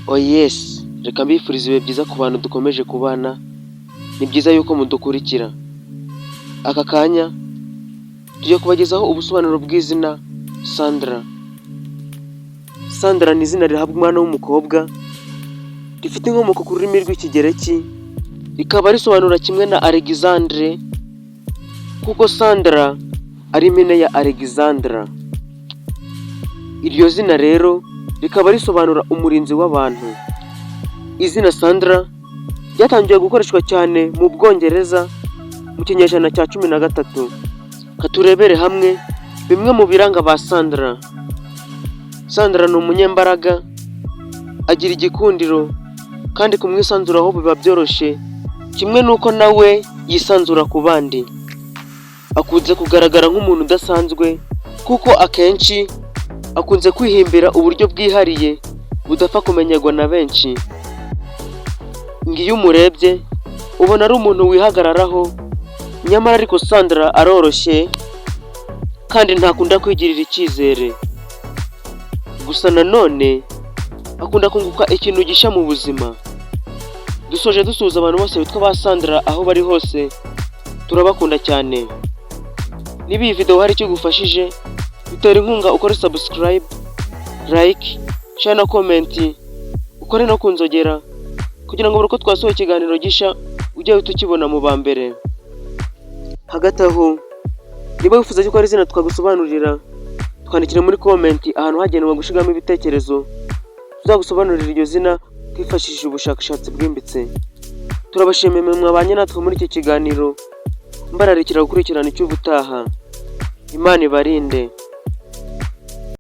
Oh yes, reka mbifurize ibihe byiza ku bantu dukomeje kubana. Ni byiza yuko mudukurikira. Aka kanya tugiye kubagezaho ubusobanuro bw'izina Sandra. Sandra ni izina rihabwa umwana w'umukobwa, rifite inkomoko ku rurimi rw'Ikigereki, rikaba risobanura kimwe na Alexandre, kuko Sandra ari impine ya Alexandra. Iryo zina rero rikaba risobanura umurinzi w'abantu. Izina Sandra ryatangiye gukoreshwa cyane mu Bwongereza mu kinyejana cya 13. Katurebere hamwe bimwe mu biranga ba Sandra. Sandra ni umunyembaraga, agira igikundiro kandi kumwisanzuraho biba byoroshye, kimwe nuko nawe yisanzura ku bandi. Akunze kugaragara nk'umuntu udasanzwe kuko akenshi akunze kwihimbira uburyo bwihariye budapfa kumenyerwa na benshi. Ngiyo umurebye ubona ari umuntu wihagararaho, nyamara ariko Sandra aroroshye kandi ntakunda kwigirira icyizere. Gusa nanone akunda kunguka ikintu gishya mu buzima. Dusoje dusuhuza abantu bose bitwa ba Sandra aho bari hose, turabakunda cyane. Niba iyi video hari icyo gufashije, bitera inkunga ukore subscribe, like, share na comment, ukore no kunzogera kugira ngo buri uko twasohoye ikiganiro gisha ujye uhita ukibona mu ba mbere. Hagati aho, niba wifuza ko ari izina twagusobanurira, twandikire muri comment ahantu hagenewe gushigamo ibitekerezo, tuzagusobanurira iryo zina twifashishije ubushakashatsi bwimbitse. Turabashimiye mwabanye natwe muri iki kiganiro, mbararikira gukurikirana icy'ubutaha. Imana ibarinde.